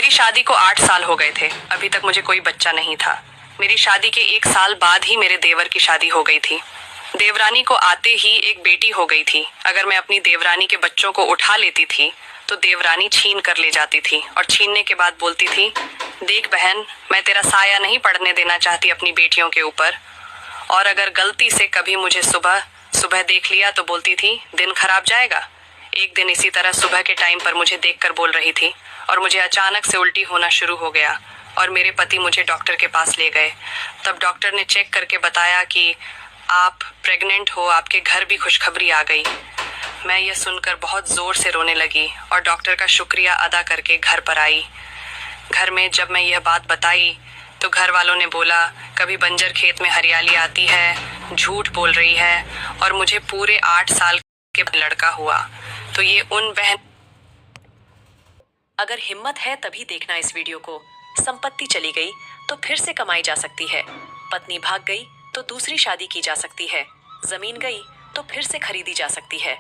मेरी शादी को 8 साल हो गए थे। अभी तक मुझे कोई बच्चा नहीं था। मेरी शादी के 1 साल बाद ही मेरे देवर की शादी हो गई थी। देवरानी को आते ही एक बेटी हो गई थी। अगर मैं अपनी देवरानी के बच्चों को उठा लेती थी तो देवरानी छीन कर ले जाती थी और छीनने के बाद बोलती थी, देख बहन, मैं तेरा साया नहीं पड़ने देना चाहती अपनी बेटियों के ऊपर। और अगर गलती से कभी मुझे सुबह सुबह देख लिया तो बोलती थी, दिन खराब जाएगा। एक दिन इसी तरह सुबह के टाइम पर मुझे देखकर बोल रही थी और मुझे अचानक से उल्टी होना शुरू हो गया और मेरे पति मुझे डॉक्टर के पास ले गए। तब डॉक्टर ने चेक करके बताया कि आप प्रेग्नेंट हो, आपके घर भी खुशखबरी आ गई। मैं यह सुनकर बहुत ज़ोर से रोने लगी और डॉक्टर का शुक्रिया अदा करके घर पर आई। घर में जब मैं यह बात बताई तो घर वालों ने बोला, कभी बंजर खेत में हरियाली आती है, झूठ बोल रही है। और मुझे पूरे 8 साल के बाद लड़का हुआ। तो ये उन बहन। अगर हिम्मत है तभी देखना इस वीडियो को। संपत्ति चली गई तो फिर से कमाई जा सकती है। पत्नी भाग गई तो दूसरी शादी की जा सकती है। जमीन गई तो फिर से खरीदी जा सकती है।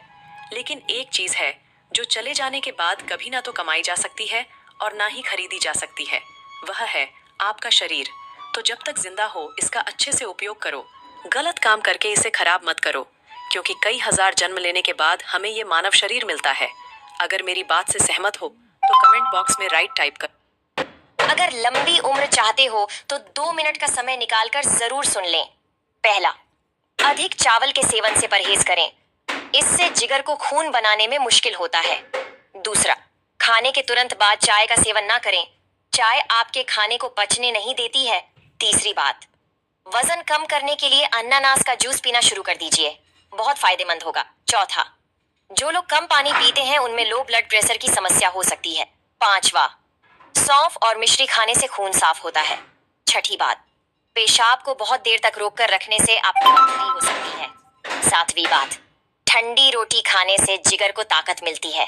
लेकिन एक चीज है जो चले जाने के बाद कभी ना तो कमाई जा सकती है और ना ही खरीदी जा सकती है, वह है आपका शरीर। तो जब तक जिंदा हो इसका अच्छे से उपयोग करो। गलत काम करके इसे खराब मत करो, क्योंकि कई हजार जन्म लेने के बाद हमें ये मानव शरीर मिलता है। अगर मेरी बात से सहमत हो तो कमेंट बॉक्स में राइट टाइप कर। अगर लंबी उम्र चाहते हो तो 2 मिनट का समय निकालकर जरूर सुन लें। पहला, अधिक चावल के सेवन से परहेज करें। इससे जिगर को खून बनाने में मुश्किल होता है। दूसरा, खाने के तुरंत बाद चाय का सेवन ना करें। चाय आपके खाने को पचने नहीं देती है। तीसरी बात, वजन कम करने के लिए अनानास का जूस पीना शुरू कर दीजिए, बहुत फायदेमंद होगा। चौथा, जो लोग कम पानी पीते हैं उनमें लो ब्लड प्रेशर की समस्या हो सकती है। पांचवा, सौंफ और मिश्री खाने से खून साफ होता है। छठी बात, पेशाब को बहुत देर तक रोक कर रखने से आपकी मृत्यु हो सकती है। सातवीं बात, ठंडी रोटी खाने से जिगर को ताकत मिलती है।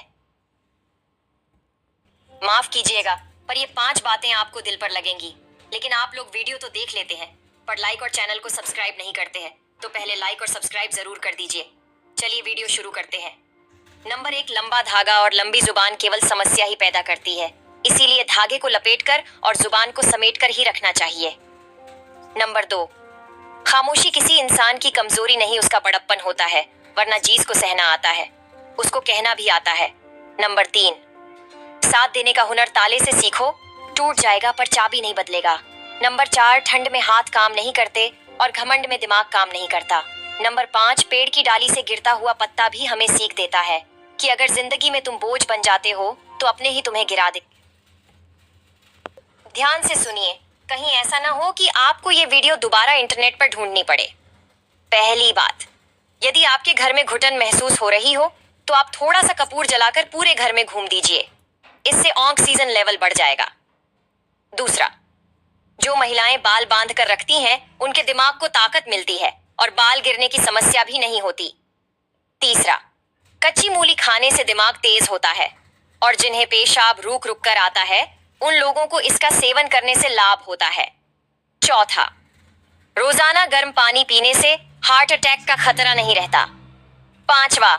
माफ कीजिएगा पर ये 5 बातें आपको दिल पर लगेंगी, लेकिन आप लोग वीडियो तो देख लेते हैं पर लाइक और चैनल को सब्सक्राइब नहीं करते हैं, तो पहले लाइक और सब्सक्राइब जरूर कर दीजिए। चलिए वीडियो शुरू करते हैं। नंबर 1, लंबा धागा और लंबी जुबान केवल समस्या ही पैदा करती है, इसीलिए धागे को लपेटकर और जुबान को समेटकर ही रखना चाहिए। नंबर 2, खामोशी किसी इंसान की कमजोरी नहीं, उसका बड़प्पन होता है, वरना चीज को सहना आता है, उसको कहना भी आता है। नंबर 3, साथ देने का हुनर ताले से सीखो, टूट जाएगा पर चाबी नहीं बदलेगा। नंबर 4, ठंड में हाथ काम नहीं करते और घमंड में दिमाग काम नहीं करता। नंबर 5, पेड़ की डाली से गिरता हुआ पत्ता भी हमें सीख देता है कि अगर जिंदगी में तुम बोझ बन जाते हो तो अपने ही तुम्हें गिरा दे। ध्यान से सुनिए, कहीं ऐसा ना हो कि आपको ये वीडियो दोबारा इंटरनेट पर ढूंढनी पड़े। पहली बात, यदि आपके घर में घुटन महसूस हो रही हो तो आप थोड़ा सा कपूर जलाकर पूरे घर में घूम दीजिए, इससे ऑक्सीजन लेवल बढ़ जाएगा। दूसरा, जो महिलाएं बाल बांध कर रखती हैं उनके दिमाग को ताकत मिलती है और बाल गिरने की समस्या भी नहीं होती। तीसरा, कच्ची मूली खाने से दिमाग तेज होता है और जिन्हें पेशाब रुक रुक कर आता है उन लोगों को इसका सेवन करने से लाभ होता है। चौथा, रोजाना गर्म पानी पीने से हार्ट अटैक का खतरा नहीं रहता। पांचवा,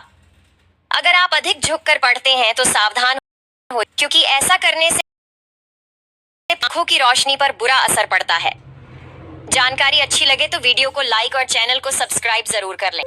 अगर आप अधिक झुककर पढ़ते हैं तो सावधान हो, क्योंकि ऐसा करने से आंखों की रोशनी पर बुरा असर पड़ता है। जानकारी अच्छी लगे तो वीडियो को लाइक और चैनल को सब्सक्राइब जरूर कर लें।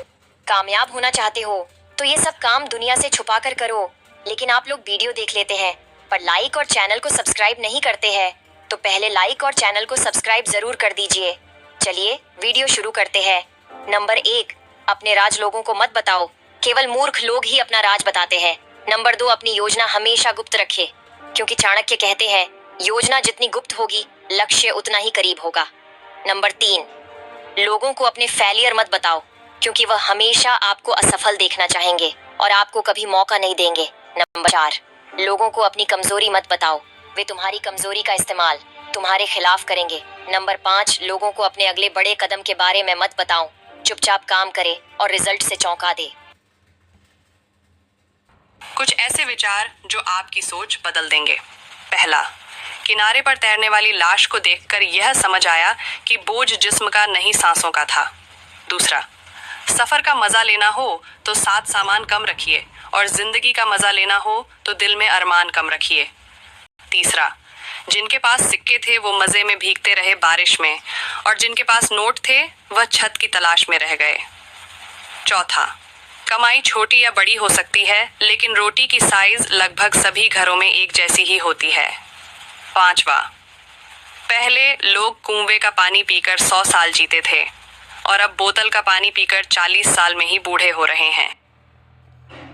कामयाब होना चाहते हो तो ये सब काम दुनिया से छुपा कर करो, लेकिन आप लोग वीडियो देख लेते हैं पर लाइक और चैनल को सब्सक्राइब नहीं करते हैं, तो पहले लाइक और चैनल को सब्सक्राइब जरूर कर दीजिए। चलिए वीडियो शुरू करते हैं। नंबर 1, अपने राज लोगों को मत बताओ, केवल मूर्ख लोग ही अपना राज बताते हैं। नंबर 2, अपनी योजना हमेशा गुप्त रखे, क्योंकि चाणक्य कहते हैं योजना जितनी गुप्त होगी लक्ष्य उतना ही करीब होगा। नंबर 3, लोगों को अपने फेलियर मत बताओ, क्योंकि वह हमेशा आपको असफल देखना चाहेंगे और आपको कभी मौका नहीं देंगे। नंबर 4, लोगों को अपनी कमजोरी मत बताओ, वे तुम्हारी कमजोरी का इस्तेमाल तुम्हारे खिलाफ करेंगे। नंबर 5, लोगों को अपने अगले बड़े कदम के बारे में मत बताओ, चुपचाप काम करे और रिजल्ट से चौंका दे। कुछ ऐसे विचार जो आपकी सोच बदल देंगे। पहला, किनारे पर तैरने वाली लाश को देखकर यह समझ आया कि बोझ जिस्म का नहीं सांसों का था। दूसरा, सफर का मजा लेना हो तो साथ सामान कम रखिए और जिंदगी का मजा लेना हो तो दिल में अरमान कम रखिए। तीसरा, जिनके पास सिक्के थे वो मजे में भीगते रहे बारिश में, और जिनके पास नोट थे वह छत की तलाश में रह गए। चौथा, कमाई छोटी या बड़ी हो सकती है, लेकिन रोटी की साइज लगभग सभी घरों में एक जैसी ही होती है। पांचवा, पहले लोग कुएं का पानी पीकर 100 साल जीते थे और अब बोतल का पानी पीकर 40 साल में ही बूढ़े हो रहे हैं।